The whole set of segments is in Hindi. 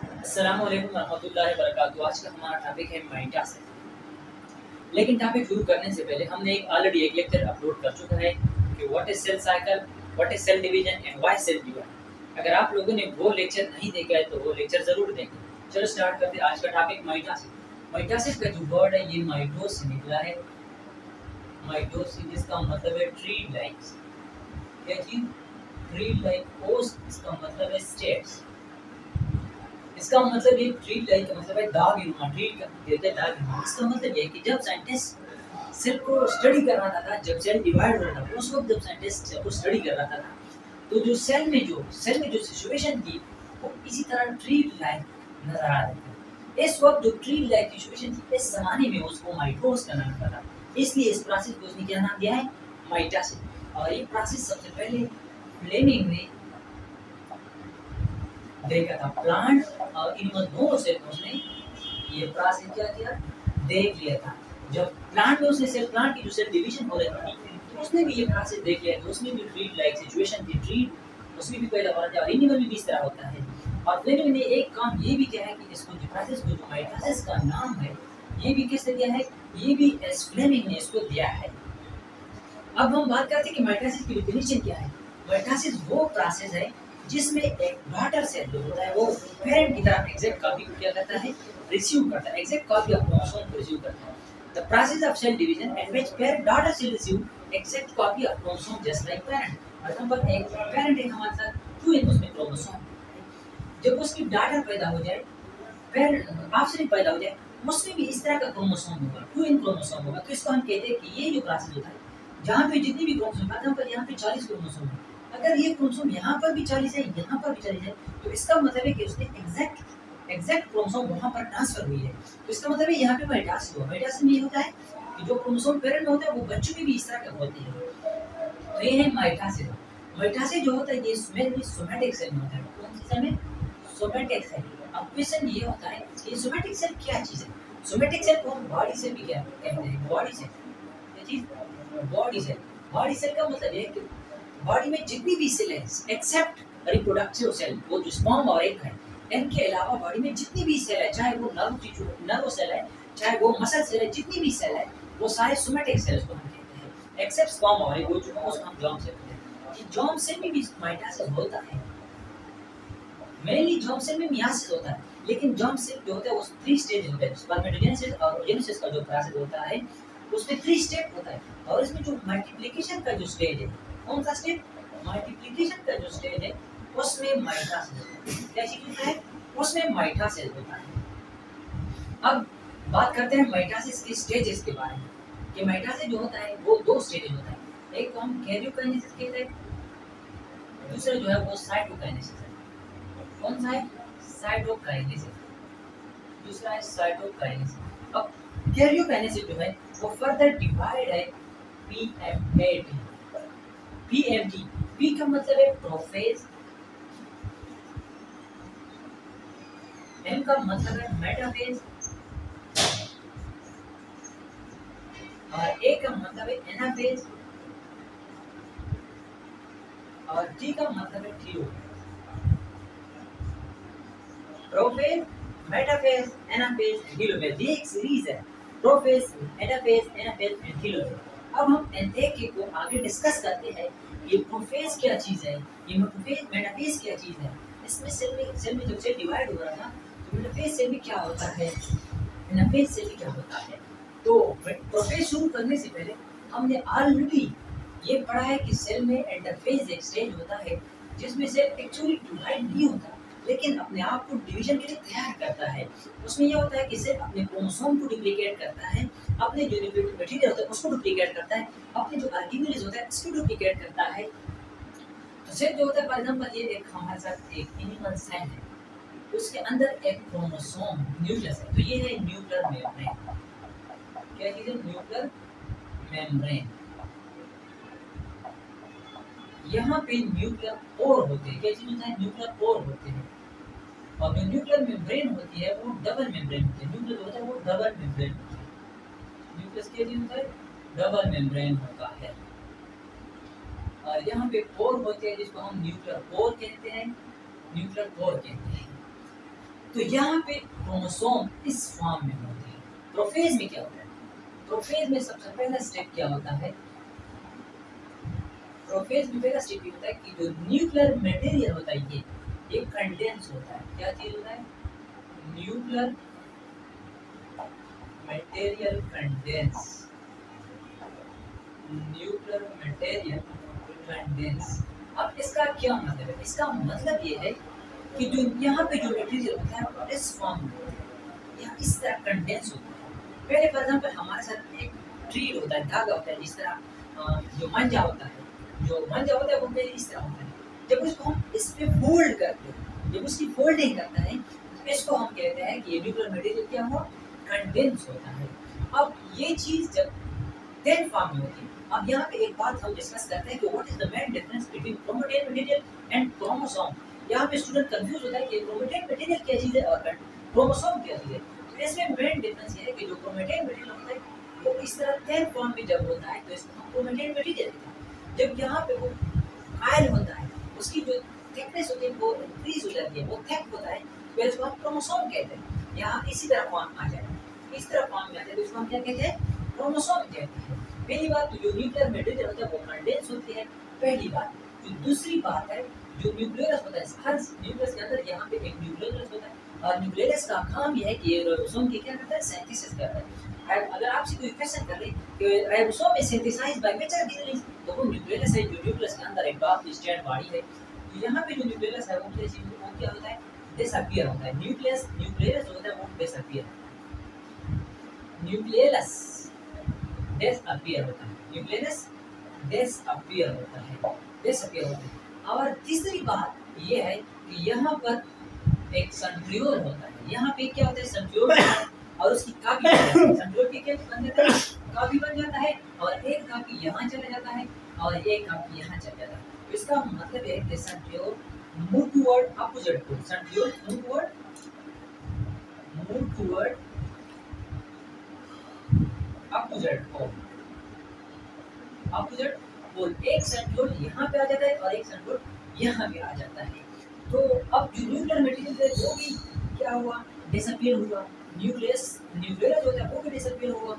अस्सलाम वालेकुम रहमतुल्लाहि व बरकातुहू। आज का हमारा टॉपिक है माइटोसिस। लेकिन टॉपिक शुरू करने से पहले हमने ऑलरेडी एक लेक्चर अपलोड कर चुका है कि what is cell cycle, what is cell division and why cell divide. अगर आप लोगों ने वो लेक्चर नहीं देखा है तो वो लेक्चर ज़रूर देखें। चलो स्टार्ट करते हैं। आज का टॉपिक माइटोसिस। माइटोसिस का जो वर्ड है ये माइटोस से निकला है। माइटोसिस जिसका मतलब है ट्री लाइक। क्या चीज़? Tree like. ओस इसका मतलब है स्टेट्स। इसका मतलब ये ट्री लाइक का मतलब है दाग-नुमा। ट्री का कहते हैं दाग-नुमा। इसका मतलब ये है कि जब साइंटिस्ट सेल को स्टडी कर रहा था, जब सेल डिवाइड हो रहा था, उस वक्त जब साइंटिस्ट सेल को स्टडी कर रहा था, तो जो सेल में जो सिचुएशन थी वो इसी तरह ट्री लाइक नजर आ रही थी। इस वक्त जो ट्री लाइक सिचुएशन थी, इस जमाने में उसको माइटोस का नाम था। इसलिए इस प्रोसेस को उसने क्या नाम दिया है? माइटोसिस। और ये प्रोसेस सबसे पहले फ्लेमिंग ने देखा था। प्लांट और एनिमल दोनों से उसने ये प्रोसेस क्या किया? देख लिया था। जब प्लांट में उसने सेल प्लांट की जो सेल डिवीजन हो रही थी, तो उसने भी ये प्रोसेस देख लिया। तो उसमें भी ट्री लाइक सिचुएशन थी। ट्री उसमें भी पैदा हो रहा था और एनिमल में भी इस तरह होता है। और फ्लेमिंग ने एक काम ये भी किया है कि इसको जो प्रोसेस को जो माइटोसिस का नाम है, ये भी किसने दिया है? ये भी एस फ्लेमिंग ने इसको दिया है। अब हम बात करते हैं कि माइटोसिस की डेफिनेशन क्या है। माइटोसिस वो प्रोसेस है जिसमें एक डॉटर सेल जो होता है वो पेरेंट की तरह एग्जैक्ट कॉपी को क्या करता है? रिसीव करता है। एग्जैक्ट कॉपी ऑफ क्रोमोसोम को रिसीव करता है। The process of cell division at which parent daughter cell receive exact copy of chromosome just like parent. For example एक पेरेंट है हमारे साथ, ट्विन उसमें क्रोमोसोम। जब उसकी डॉटर पैदा हो जाए, पेरेंट ऑफस्प्रिंग पैदा हो जाए, उसमें भी इस तरह का क्रोमोसोम होगा, ट्विन क्रोमोसोम होगा। तो इसको हम कहते हैं कि ये जो प्रोसेस होता है, जहाँ पे जितनी भी क्रोमोसोम, फॉर एग्जांपल यहाँ पे 40 क्रोमोसोम है, अगर ये क्रोमोसोम यहाँ पर भी 40 है, यहाँ पर भी 40 है, तो इसका मतलब है कि उसने एग्जैक्ट क्रोमोसोम वहाँ पर ट्रांसफर हुई है। तो इसका मतलब है यहाँ पे माइटोसिस हुआ। माइटोसिस में ये होता है कि जो क्रोमोसोम पेरेंट होता है वो बच्चों में भी इस तरह का होते हैं। तो ये है माइटोसिस। माइटोसिस जो होता है ये सोमैटिक सेल में होता है। कौन सी सेल में? Somatic cell. अब क्वेश्चन ये होता है कि सोमैटिक सेल क्या चीज़ है? सोमैटिक सेल को हम बॉडी सेल भी क्या कहते हैं? Body cell. ये चीज़ बॉडी सेल। बॉडी सेल का मतलब है कि बॉडी में जितनी भी सेल है एक्सेप्ट रिप्रोडक्टिव सेल, वो जो स्पर्म और एग है, इनके अलावा बॉडी में जितनी भी सेल है, चाहे वो नर्व सेल है, चाहे वो मसल सेल है, जितनी भी सेल है वो सारे सोमैटिक सेल्स को हम कहते हैं। एक्सेप्ट स्पर्म और एग, वो जो उसको हम जर्म सेल कहते हैं। ये जर्म सेल में भी माइटोसिस होता है। मेनली जर्म सेल में मियासिस होता है, लेकिन जर्म सेल जो होता है वो 3 स्टेज होते हैं। स्पर्मेटोजेनेसिस और ओजेनेसिस का जो प्रोसेस होता है उसमें 3 स्टेप होता है। और इसमें जो मल्टीप्लिकेशन का जो स्टेज है, कौन सा स्टेप? मल्टीप्लिकेशन का जो स्टेज है उसमें माइटोसिस होता है। क्या चीज होता है? उसमें माइटोसिस होता है। अब बात करते हैं माइटोसिस के स्टेजेस के बारे में कि माइटोसिस जो होता है वो 2 स्टेज होता है। एक को हम कैरियोकाइनेसिस कहते हैं, दूसरा जो है वो साइटोकाइनेसिस है। कौन सा है? साइटोकाइनेसिस। दूसरा है साइटोकाइनेसिस। अब कैरियोकाइनेसिस जो है वो फर्दर डिवाइड है पीएमटी। पीएमटी, पी का मतलब है प्रोफेज, एम का मतलब है मेटाफेज और ए का मतलब है एनाफेज और टी का मतलब है telophase. Prophase, metaphase, anaphase and telophase, ये एक सीरीज है। Prophase, metaphase, anaphase and telophase. अब हम इन एक एक को आगे डिस्कस करते हैं। ये प्रोफेज क्या चीज है, ये मेटाफेज क्या चीज है। इसमें सेल में जब सेल डिवाइड हो रहा था तो मेटाफेज सेल में क्या होता है, एनाफेज सेल में क्या होता है। तो प्रोफेज शुरू करने से पहले हमने ऑलरेडी ये पढ़ा है कि सेल में इंटरफेज एक स्टेज होता है जिसमें सेल एक्चुअली डिवाइड नहीं होता, लेकिन अपने आप को डिवीजन के लिए तैयार करता है। उसमें यह होता है कि सेल अपने क्रोमोसोम को डुप्लीकेट करता है, अपने जो मटेरियल होता है उसको डुप्लीकेट करता है, अपने जो ऑर्गेनेल्स होता है उसको डुप्लीकेट करता है। तो सेल जो होता है, फॉर एग्जांपल ये एक हमारे साथ एक एनिमल सेल है, उसके अंदर एक क्रोमोसोम न्यूक्लियस है। तो ये है न्यूक्लियर मेम्ब्रेन। क्या चीज़ है? Nuclear membrane. यहाँ पे न्यूक्लियर पोर होते हैं। क्या चीज़ होता है? न्यूक्लियर पोर होते हैं। और जो न्यूक्लियर मेम्ब्रेन होती है वो डबल मेम्ब्रेन होती है। न्यूक्लियर होता है वो डबल मेम्ब्रेन होती है। न्यूक्लियस क्या चीज़ होता है? डबल मेम्ब्रेन होता है। और यहाँ पे पोर होते हैं जिसको हम न्यूक्लियर पोर कहते हैं। न्यूक्लियर पोर कहते हैं। तो यहाँ पे क्रोमोसोम इस फॉर्म में होते हैं। प्रोफेज में क्या होता है? प्रोफेज में सबसे पहला स्टेप क्या होता है? प्रोफेज में पहला स्टेप ये होता है कि जो न्यूक्लियर मटेरियल होता है ये कंडेंस होता है। क्या चीज होता है? Nuclear material condense. Nuclear material condense. अब इसका क्या मतलब है? इसका मतलब ये है कि जो यहाँ पे जो मटेरियल होता है वो इस फॉर्म में होता है या इस तरह कंडेंस होता है। पहले फॉर एग्जांपल हमारे साथ एक ट्री होता है, धागा होता है, जिस तरह जो मंजा होता है, वो मेरे इस तरह होता है। जब उसको हम इस पे फोल्ड करते हैं, जब उसकी फोल्डिंग करता है, इसको हम कहते हैं कि ये न्यूक्लियर मटेरियल क्या हुआ? कंडेंस होता है। अब ये चीज जब थिन फॉर्म में होती है। अब यहाँ पे एक बात हम डिस्कस करते हैं कि what is the main difference between chromatin material and chromosome. यहाँ पे स्टूडेंट कंफ्यूज होता है कि क्रोमैटिन मटेरियल क्या चीज है और क्रोमोसोम क्या चीज है। तो इसमें मेन डिफरेंस ये है कि जो क्रोमैटिन मटेरियल होता है वो इस तरह थिन फॉर्म में जब होता है तो इसको हम क्रोमैटिन मटेरियल कहते हैं। जब यहाँ पे वो कायल होता है, उसकी जो थिकनेस होती है वो इंक्रीज हो जाती है, वो थिक होता है, तो इसको हम क्रोमोसोम कहते हैं। यहाँ इसी तरह फॉर्म आ जाए, इस तरह फॉर्म में आ जाए तो इसको हम क्या कहते हैं? क्रोमोसोम कहते हैं। पहली बात तो जो न्यूक्लियर मटेरियल होता है वो कंडेंस होती है, पहली बात। जो दूसरी बात है, जो न्यूक्लियस होता है, हर न्यूक्लियस के अंदर यहाँ पे एक न्यूक्लियस होता है और न्यूक्लियस का काम ये है कि ये राइबोसोम की क्या करता है? सिंथेसिस करता है। अगर आपसे कोई क्वेश्चन कर ले कि ribosome is synthesized by which organelle, तो वो न्यूक्लियस है जो न्यूक्लियस के अंदर एक डॉट स्टैंड बॉडी है। तो यहाँ पे जो न्यूक्लियस है वो क्या होता है? डिसअपीयर होता है। न्यूक्लियस जो होता है वो डिसअपीयर, न्यूक्लियस डिसअपीयर होता है, न्यूक्लियस डिसअपीयर होता है। और तीसरी बात ये है कि यहाँ पर एक सेंट्रियोल होता है। यहाँ पे क्या होता है? सेंट्रियोल और उसकी कॉपी बन जाती है। सेंट्रियोल की क्या बन जाता है? कॉपी बन जाता है और एक कॉपी यहाँ चला जाता है और एक कॉपी यहाँ चला जाता है। तो इसका मतलब है कि centriole move toward opposite pole. Centriole move toward opposite pole. एक सेंट्रियोल यहाँ पे आ जाता है और एक सेंट्रियोल यहाँ पे आ जाता है। तो अब जो न्यूक्लियर मटेरियल है वो भी क्या हुआ? डिसअपीयर हुआ। न्यूक्लियस जो होता है वो भी डिसअपीयर हुआ।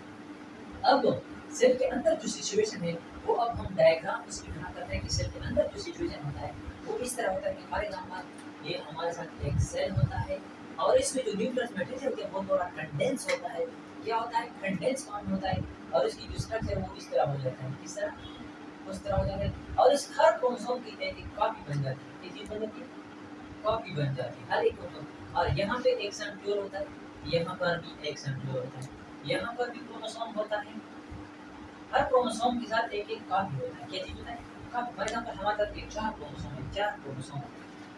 अब सेल के अंदर जो सिचुएशन है वो अब हम डायग्राम इसकी बना करते हैं कि सेल के अंदर जो सिचुएशन होता है वो इस तरह होता है कि फॉर एग्जांपल ये हमारे साथ एक सेल होता है और इसमें जो न्यूक्लियर मटेरियल होता है वो थोड़ा कंडेंस होता है। क्या होता है? कंडेंस फॉर्म होता है और इसकी जो स्ट्रक्चर है वो इस तरह हो जाता है, किस तरह? उस तरह हो जाता है और इस हर क्रोमोसोम की एक कॉपी बन जाती है। एक चीज बन जाती है, कॉपी बन जाती है हर एक क्रोमोसोम। और यहाँ पे एक सेंट्रियोल होता है, यहाँ पर भी एक सेंट्रियोल होता है, यहाँ पर भी क्रोमोसोम होता है। हर क्रोमोसोम के साथ एक एक कॉपी होता है। क्या चीज होता है? कॉपी। फॉर एग्जांपल हमारे पास एक चार क्रोमोसोम है,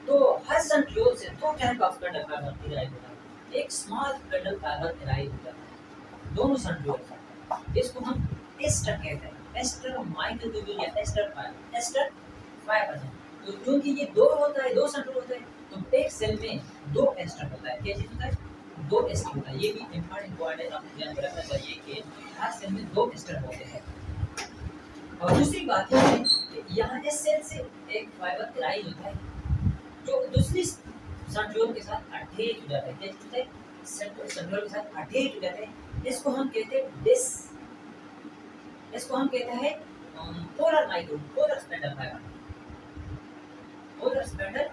तो हर सेंट्रियोल से दो टाइप ऑफ स्पेंडल फाइबर इराइव होता है। एक स्मॉल स्पेंडल फाइबर इराइव होता है दोनों सेंट्रियोल से। इसको हम एस्टर कहते हैं, एस्टर माइक्रोट्यूब्यूल या एस्टर फाइबर है। तो क्योंकि ये दो होता है, दो सेंट्रियोल होता है, तो एक सेल में दो एस्टर होता है। क्या चीज होता है? दो एस्टर होता है। ये भी इंपॉर्टेंट पॉइंट है, आपको ध्यान रखना चाहिए कि हर सेल में दो एस्टर होते हैं। और दूसरी बात ये है कि यहाँ इस सेल से एक फाइबर इराइव होता है जो दूसरी सेंट्रियोल के साथ अटैच हो जाता है। क्या होता है? सेंट्रियोल के साथ अटैच हो जाते हैं। इसको हम कहते हैं पोलर स्पेंडल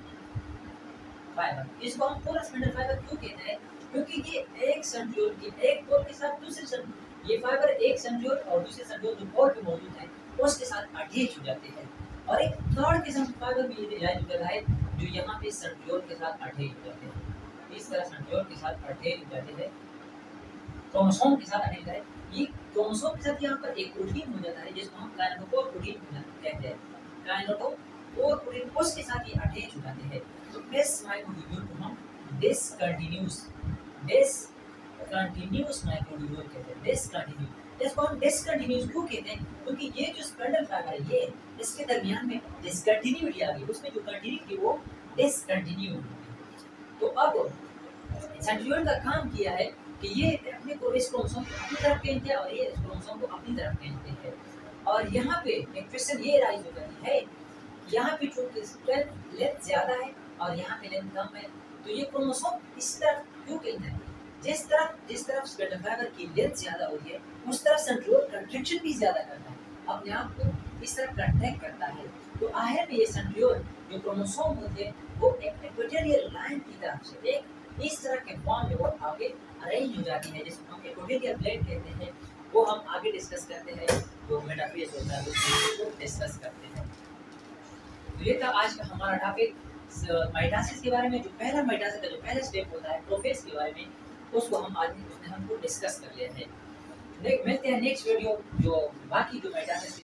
फाइबर। इसको हम पोलर स्पेंडल फाइबर क्यों कहते हैं? क्योंकि ये एक सेंट्रियोल की एक पोल के साथ दूसरे सेंट्रियोल, ये फाइबर एक सेंट्रियोल और दूसरे सेंट्रियोल जो पोल पे मौजूद है उसके साथ अटैच हो जाते हैं। और एक थर्ड किस्म का फाइबर भी इराइव कर रहा है जो यहाँ पे सेंट्रियोल के साथ अटैच हो जाते हैं। इस तरह सेंट्रियोल के साथ अटैच हो जाते हैं, क्रोमोसोम के साथ अटैच है। ये क्रोमोसोम के साथ यहाँ पर एक प्रोटीन हो जाता है जिसको हम काइनेटोकोर प्रोटीन कहते हैं। काइनेटोकोर प्रोटीन उसके साथ ये अटैच हो जाते हैं। तो इस माइक्रोट्यूब्यूल को हम डिसकंटिन्यूअस माइक्रोट्यूब्यूल कहते हैं। इसको हम डिसकंटिन्यूअस क्यों कहते हैं? क्योंकि ये जो स्पेंडल फाइबर है ये इसके दरमियान में डिसकंटिन्यूटी आ गई, उसमें जो कंटिन्यूटी वो डिसकंटिन्यू हो गई। तो अब सेंट्रियोल का काम किया है कि ये अपने को इस क्रोमोसोम को अपनी तरफ खींचते हैं और ये इस क्रोमोसोम को अपनी तरफ खींचते हैं। और यहाँ पे एक क्वेश्चन ये राइज हो जाती है, यहाँ पे जो लेंथ ज़्यादा है और यहाँ पे लेंथ कम है, तो ये क्रोमोसोम इस तरफ क्यों कहते हैं? जिस तरफ स्पिंडल फाइबर की लेंथ ज्यादा होती है उस तरफ सेंट्रियोल कंट्रैक्शन भी ज्यादा करता है, अपने आप को इस तरफ कंट्रैक्ट करता है। तो आखिर में ये सेंट्रियोल जो क्रोमोसोम होते हैं वो एक इक्वेटोरियल लाइन की तरफ से एक इस तरह के फॉर्म में वो आगे अरेंज हो जाती है, जिसको हम इक्वेटोरियल प्लेट कहते हैं। वो हम आगे डिस्कस करते हैं, जो मेटाफेज होता है उसको डिस्कस करते हैं। तो ये था आज का हमारा टॉपिक माइटोसिस के बारे में। जो पहला माइटोसिस का जो पहला स्टेप होता है प्रोफेज के बारे में, उसको हम आज उसमें हमको डिस्कस कर लेते हैं। मिलते हैं नेक्स्ट वीडियो जो बाकी जो माइटोसिस